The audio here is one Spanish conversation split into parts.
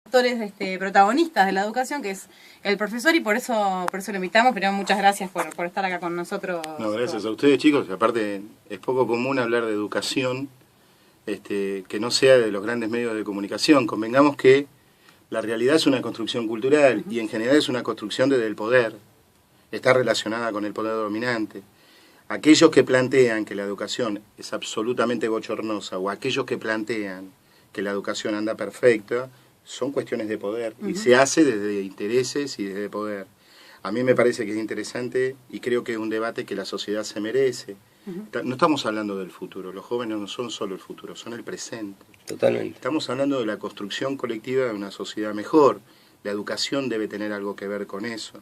actores protagonistas de la educación, que es el profesor, y por eso lo invitamos, pero muchas gracias por estar acá con nosotros. No, gracias a ustedes, chicos. Aparte, es poco común hablar de educación que no sea de los grandes medios de comunicación. Convengamos que la realidad es una construcción cultural y en general es una construcción desde el poder. Está relacionada con el poder dominante. Aquellos que plantean que la educación es absolutamente bochornosa o aquellos que plantean que la educación anda perfecta, son cuestiones de poder y se hace desde intereses y desde poder. A mí me parece que es interesante y creo que es un debate que la sociedad se merece. No estamos hablando del futuro, los jóvenes no son solo el futuro, son el presente. Totalmente. Estamos hablando de la construcción colectiva de una sociedad mejor. La educación debe tener algo que ver con eso.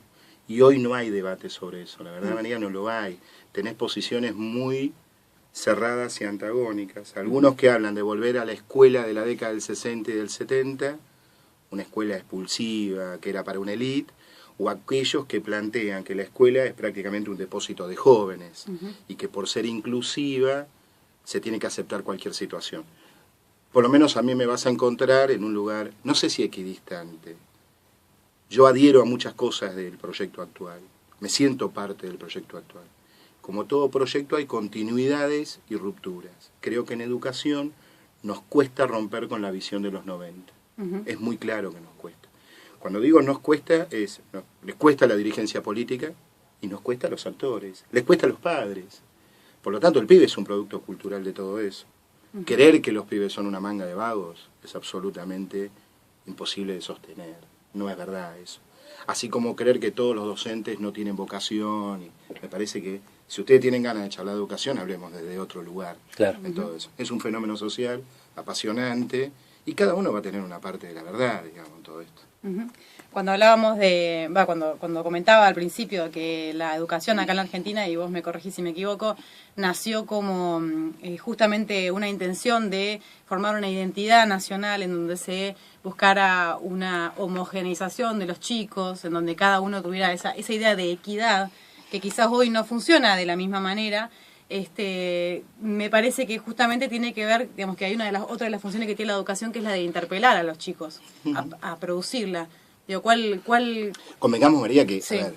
Y hoy no hay debate sobre eso, la verdad, María, no lo hay. Tenés posiciones muy cerradas y antagónicas. Algunos que hablan de volver a la escuela de la década del 60 y del 70, una escuela expulsiva que era para una élite, o aquellos que plantean que la escuela es prácticamente un depósito de jóvenes y que por ser inclusiva se tiene que aceptar cualquier situación. Por lo menos a mí me vas a encontrar en un lugar, no sé si equidistante. Yo adhiero a muchas cosas del proyecto actual, me siento parte del proyecto actual. Como todo proyecto hay continuidades y rupturas. Creo que en educación nos cuesta romper con la visión de los 90. Es muy claro que nos cuesta. Cuando digo nos cuesta, les cuesta a la dirigencia política y nos cuesta a los actores, les cuesta a los padres. Por lo tanto, el pibe es un producto cultural de todo eso. Creer que los pibes son una manga de vagos es absolutamente imposible de sostener. No es verdad eso. Así como creer que todos los docentes no tienen vocación. Me parece que si ustedes tienen ganas de charlar de educación, hablemos desde otro lugar. Claro. En todo eso. Es un fenómeno social apasionante y cada uno va a tener una parte de la verdad, digamos, en todo esto. Cuando hablábamos cuando comentaba al principio que la educación acá en la Argentina, y vos me corregís si me equivoco, nació como justamente una intención de formar una identidad nacional en donde se buscara una homogeneización de los chicos, en donde cada uno tuviera esa idea de equidad, que quizás hoy no funciona de la misma manera. Me parece que justamente tiene que ver, digamos, que hay otra de las funciones que tiene la educación, que es la de interpelar a los chicos, a producirla. Digo, ¿cuál? Convengamos, María, que Sí. a ver,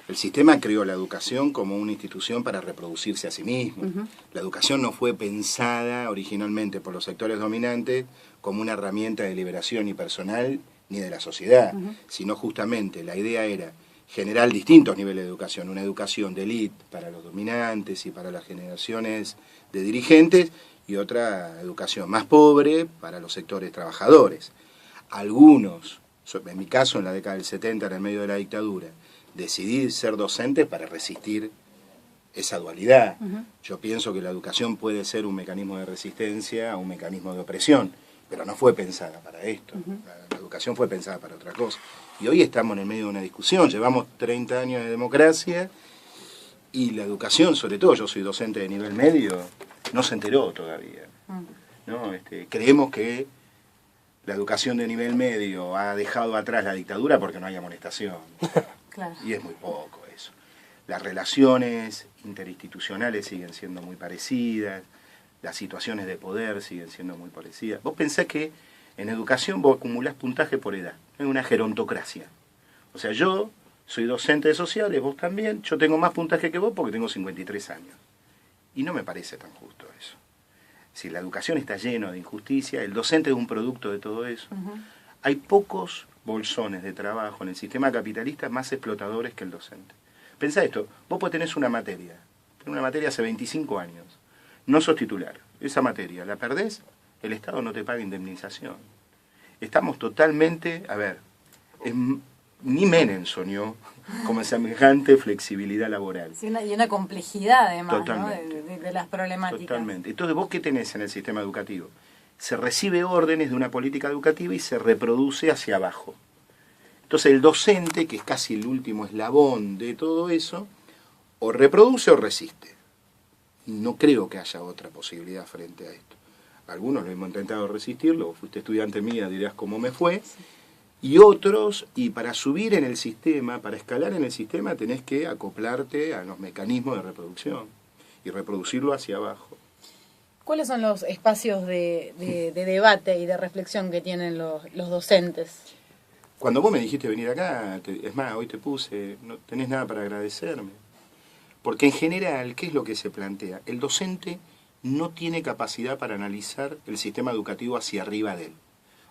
el sistema creó la educación como una institución para reproducirse a sí mismo. La educación no fue pensada originalmente por los sectores dominantes como una herramienta de liberación ni personal ni de la sociedad, sino justamente la idea era generar distintos niveles de educación, una educación de élite para los dominantes y para las generaciones de dirigentes, y otra educación más pobre para los sectores trabajadores. Algunos, en mi caso en la década del 70, en el medio de la dictadura, decidí ser docente para resistir esa dualidad. Yo pienso que la educación puede ser un mecanismo de resistencia, un mecanismo de opresión, pero no fue pensada para esto. La educación fue pensada para otra cosa. Y hoy estamos en el medio de una discusión, llevamos 30 años de democracia y la educación, sobre todo, yo soy docente de nivel medio, no se enteró todavía. ¿No? Creemos que la educación de nivel medio ha dejado atrás la dictadura porque no hay amonestación. Claro. Y es muy poco eso. Las relaciones interinstitucionales siguen siendo muy parecidas, las situaciones de poder siguen siendo muy parecidas. Vos pensás que en educación vos acumulás puntaje por edad, es una gerontocracia. O sea, yo soy docente de sociales, vos también, yo tengo más puntaje que vos porque tengo 53 años. Y no me parece tan justo eso. Si la educación está llena de injusticia, el docente es un producto de todo eso. Hay pocos bolsones de trabajo en el sistema capitalista más explotadores que el docente. Pensá esto, vos tenés una materia hace 25 años, no sos titular, esa materia la perdés, el Estado no te paga indemnización. Estamos totalmente, ni Menem soñó como semejante flexibilidad laboral. Sí, y una complejidad además, totalmente, ¿no? de las problemáticas. Totalmente. Entonces, ¿vos qué tenés en el sistema educativo? Se recibe órdenes de una política educativa y se reproduce hacia abajo. Entonces el docente, que es casi el último eslabón de todo eso, o reproduce o resiste. No creo que haya otra posibilidad frente a esto. Algunos lo hemos intentado resistirlo, fuiste estudiante mía, dirás cómo me fue. Y otros, y para subir en el sistema, para escalar en el sistema, tenés que acoplarte a los mecanismos de reproducción y reproducirlo hacia abajo. ¿Cuáles son los espacios de debate y de reflexión que tienen los docentes? Cuando vos me dijiste venir acá, es más, hoy te puse, no tenés nada para agradecerme. Porque en general, ¿qué es lo que se plantea? El docente no tiene capacidad para analizar el sistema educativo hacia arriba de él.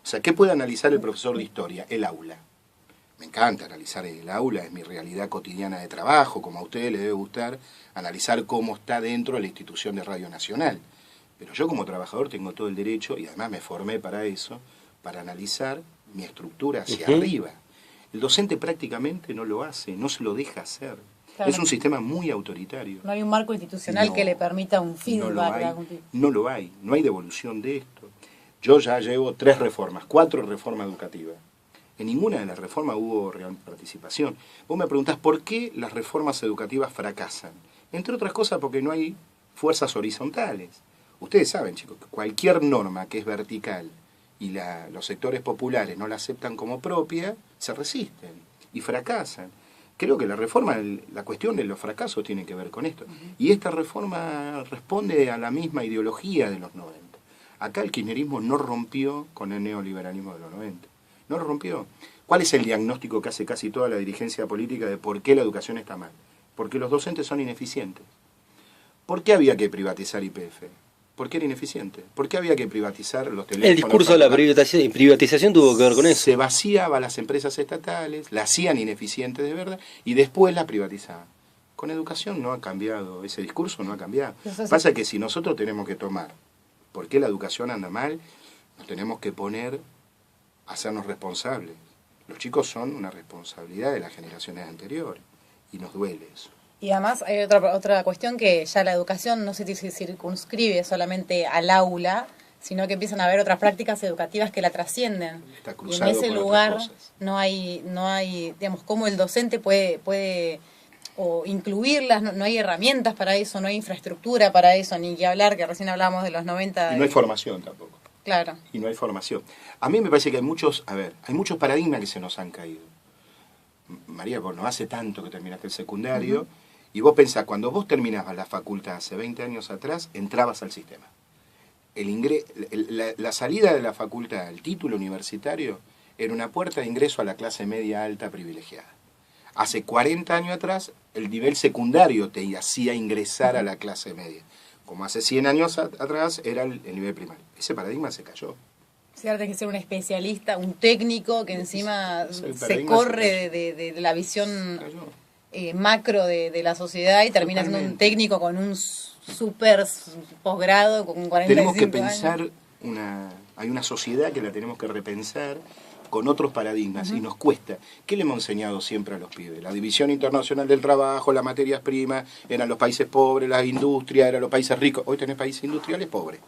O sea, ¿qué puede analizar el profesor de historia? El aula. Me encanta analizar el aula, es mi realidad cotidiana de trabajo, como a ustedes les debe gustar analizar cómo está dentro de la institución de Radio Nacional. Pero yo como trabajador tengo todo el derecho, y además me formé para eso, para analizar mi estructura hacia arriba. El docente prácticamente no lo hace, no se lo deja hacer. Claro. Es un sistema muy autoritario. No hay un marco institucional que le permita un feedback. No lo hay, no hay devolución de esto. Yo ya llevo 3 reformas, 4 reformas educativas. En ninguna de las reformas hubo real participación. Vos me preguntás por qué las reformas educativas fracasan. Entre otras cosas porque no hay fuerzas horizontales. Ustedes saben, chicos, que cualquier norma que es vertical y los sectores populares no la aceptan como propia, se resisten y fracasan. Creo que la cuestión de los fracasos tiene que ver con esto. Y esta reforma responde a la misma ideología de los 90. Acá el kirchnerismo no rompió con el neoliberalismo de los 90. No lo rompió. ¿Cuál es el diagnóstico que hace casi toda la dirigencia política de por qué la educación está mal? Porque los docentes son ineficientes. ¿Por qué había que privatizar YPF? ¿Por qué era ineficiente? ¿Por qué había que privatizar los teléfonos? El discurso de la privatización tuvo que ver con eso. Se vaciaba las empresas estatales, la hacían ineficientes de verdad, y después la privatizaban. Con educación no ha cambiado, ese discurso no ha cambiado. Pasa que si nosotros tenemos que tomar por qué la educación anda mal, nos tenemos que poner a hacernos responsables. Los chicos son una responsabilidad de las generaciones anteriores, y nos duele eso. Y además hay otra cuestión, que ya la educación no se circunscribe solamente al aula, sino que empiezan a haber otras prácticas educativas que la trascienden. Y en ese lugar no hay, digamos, cómo el docente puede o incluirlas, no hay herramientas para eso, no hay infraestructura para eso, ni que hablar, que recién hablábamos de los 90. Y no hay formación tampoco. Claro. Y no hay formación. A mí me parece que hay muchos paradigmas que se nos han caído. María, vos no hace tanto que terminaste el secundario, y vos pensás, cuando vos terminabas la facultad hace 20 años atrás, entrabas al sistema. La salida de la facultad, el título universitario, era una puerta de ingreso a la clase media alta privilegiada. Hace 40 años atrás, el nivel secundario te hacía ingresar a la clase media. Como hace 100 años atrás, era el nivel primario. Ese paradigma se cayó. Sí, ahora hay que ser un especialista, un técnico que encima se corre de la visión macro de la sociedad y termina siendo un técnico con un super posgrado con 45 tenemos que años. Pensar hay una sociedad que la tenemos que repensar con otros paradigmas, y nos cuesta. ¿Qué le hemos enseñado siempre a los pibes? La división internacional del trabajo, las materias primas, eran los países pobres, las industrias, eran los países ricos. Hoy tenés países industriales pobres.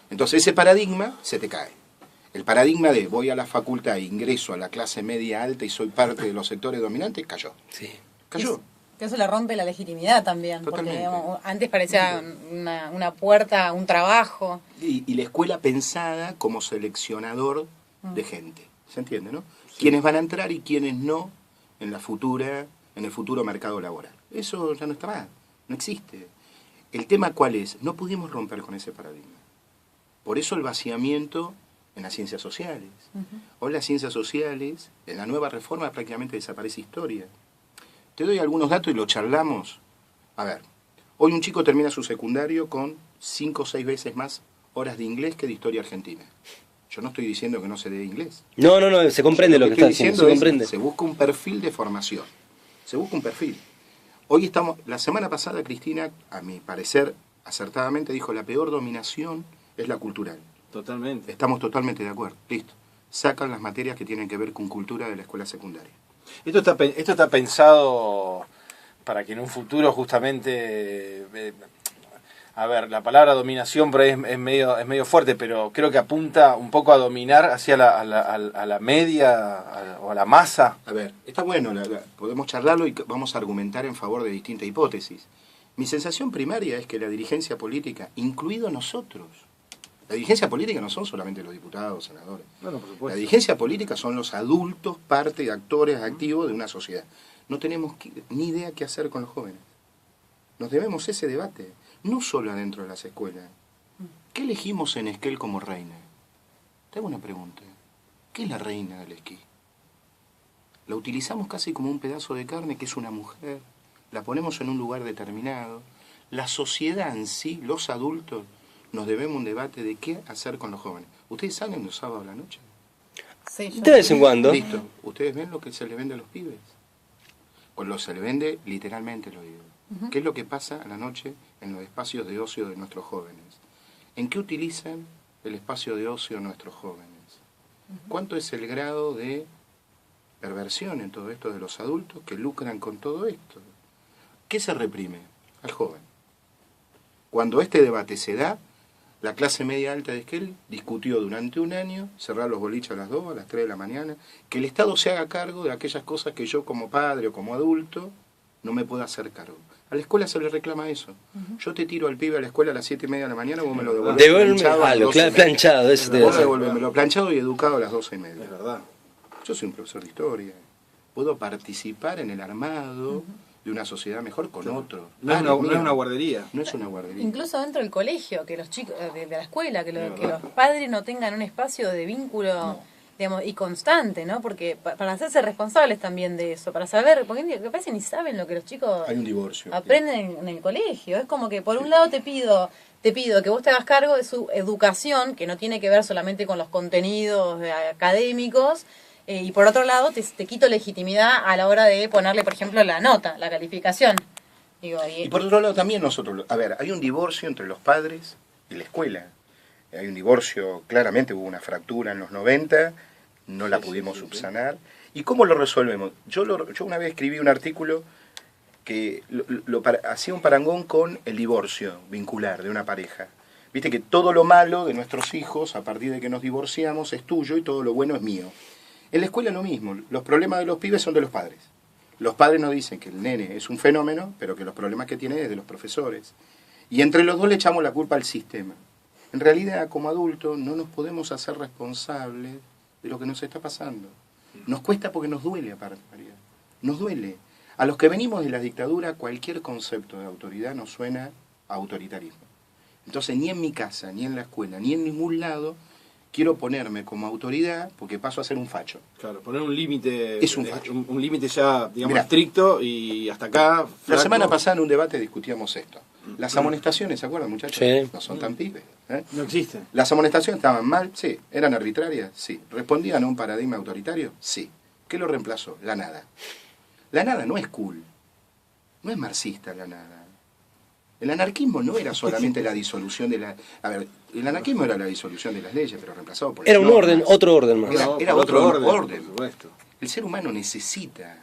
Entonces ese paradigma se te cae. El paradigma de voy a la facultad, ingreso a la clase media alta y soy parte de los sectores dominantes, cayó. Sí. Cayó. Eso le rompe la legitimidad también. Totalmente. Porque digamos, antes parecía una puerta, un trabajo. Y la escuela pensada como seleccionador de gente. ¿Se entiende, no? Sí. Quiénes van a entrar y quiénes no en el futuro mercado laboral. Eso ya no está mal, no existe. El tema ¿cuál es? No pudimos romper con ese paradigma. Por eso el vaciamiento en las ciencias sociales. Hoy las ciencias sociales, en la nueva reforma prácticamente desaparece historia. Te doy algunos datos y lo charlamos. A ver, hoy un chico termina su secundario con 5 o 6 veces más horas de inglés que de historia argentina. Yo no estoy diciendo que no se dé inglés. No, se comprende lo que está diciendo. Se busca un perfil de formación. Se busca un perfil. Hoy la semana pasada Cristina, a mi parecer, acertadamente dijo, la peor dominación es la cultural. Totalmente. Estamos totalmente de acuerdo. Listo. Sacan las materias que tienen que ver con cultura de la escuela secundaria. Esto está pensado para que en un futuro justamente... la palabra dominación por ahí es medio fuerte, pero creo que apunta un poco a dominar hacia a la media o a la masa. A ver, está bueno, podemos charlarlo y vamos a argumentar en favor de distintas hipótesis. Mi sensación primaria es que la dirigencia política, incluido nosotros, la dirigencia política no son solamente los diputados, senadores. No, por supuesto. La dirigencia política son los adultos, parte, actores activos de una sociedad. No tenemos ni idea qué hacer con los jóvenes. Nos debemos ese debate. No solo adentro de las escuelas. ¿Qué elegimos en Esquel como reina? Te hago una pregunta. ¿Qué es la reina del esquí? La utilizamos casi como un pedazo de carne que es una mujer. La ponemos en un lugar determinado. La sociedad en sí, los adultos, nos debemos un debate de qué hacer con los jóvenes. ¿Ustedes salen los sábados a la noche? Sí, yo- De vez en cuando. Listo. ¿Ustedes ven lo que se le vende a los pibes? Cuando se le vende, literalmente lo digo. ¿Qué es lo que pasa a la noche en los espacios de ocio de nuestros jóvenes? ¿En qué utilizan el espacio de ocio nuestros jóvenes? ¿Cuánto es el grado de perversión en todo esto de los adultos que lucran con todo esto? ¿Qué se reprime? Al joven. Cuando este debate se da, la clase media alta de Esquel discutió durante un año cerrar los boliches a las 2, a las 3 de la mañana, que el Estado se haga cargo de aquellas cosas que yo como padre o como adulto no me puedo hacer cargo. A la escuela se le reclama eso. Yo te tiro al pibe a la escuela a las 7:30 de la mañana, vos me lo devolvés Devuelve planchado a las 12:30. planchado, eso te Vos hace. devolvémelo planchado y educado a las 12:30. Es verdad. Yo soy un profesor de historia. Puedo participar en el armado de una sociedad mejor con otro. No es una guardería. No es una guardería. Incluso dentro del colegio, que los chicos, de la escuela, que los padres no tengan un espacio de vínculo, digamos, y constante, ¿no? Porque para hacerse responsables también de eso, para saber, porque me parece ni saben lo que los chicos Hay un divorcio. aprenden en el colegio. Es como que por un lado te pido que vos te hagas cargo de su educación, que no tiene que ver solamente con los contenidos académicos, y por otro lado te quito legitimidad a la hora de ponerle, por ejemplo, la nota, la calificación. Digo, Y por otro lado también nosotros, a ver, hay un divorcio entre los padres y la escuela. Hay un divorcio, claramente hubo una fractura en los 90, no la pudimos subsanar. ¿Y cómo lo resolvemos? Yo una vez escribí un artículo que hacía un parangón con el divorcio vincular de una pareja. Viste que todo lo malo de nuestros hijos, a partir de que nos divorciamos, es tuyo y todo lo bueno es mío. En la escuela lo mismo, los problemas de los pibes son de los padres. Los padres nos dicen que el nene es un fenómeno, pero que los problemas que tiene es de los profesores. Y entre los dos le echamos la culpa al sistema. En realidad, como adultos, no nos podemos hacer responsables de lo que nos está pasando. Nos cuesta porque nos duele, aparte, María. Nos duele. A los que venimos de la dictadura, cualquier concepto de autoridad nos suena a autoritarismo. Entonces, ni en mi casa, ni en la escuela, ni en ningún lado quiero ponerme como autoridad porque paso a ser un facho. Claro, poner un límite. Es un facho. Un límite ya, digamos, Mirá. estricto y hasta acá. La flaco. semana pasada en un debate discutíamos esto. Las amonestaciones, ¿se acuerdan, muchachos? Sí. No son tan pibes. ¿eh? No existe. ¿Las amonestaciones estaban mal? Sí. ¿Eran arbitrarias? Sí. ¿Respondían a un paradigma autoritario? Sí. ¿Qué lo reemplazó? La nada. La nada no es cool. No es marxista la nada. El anarquismo no era solamente la disolución de la... A ver, el anarquismo era la disolución de las leyes, pero reemplazado por... Era un normas. orden, otro orden más. Era por otro orden. Por supuesto. El ser humano necesita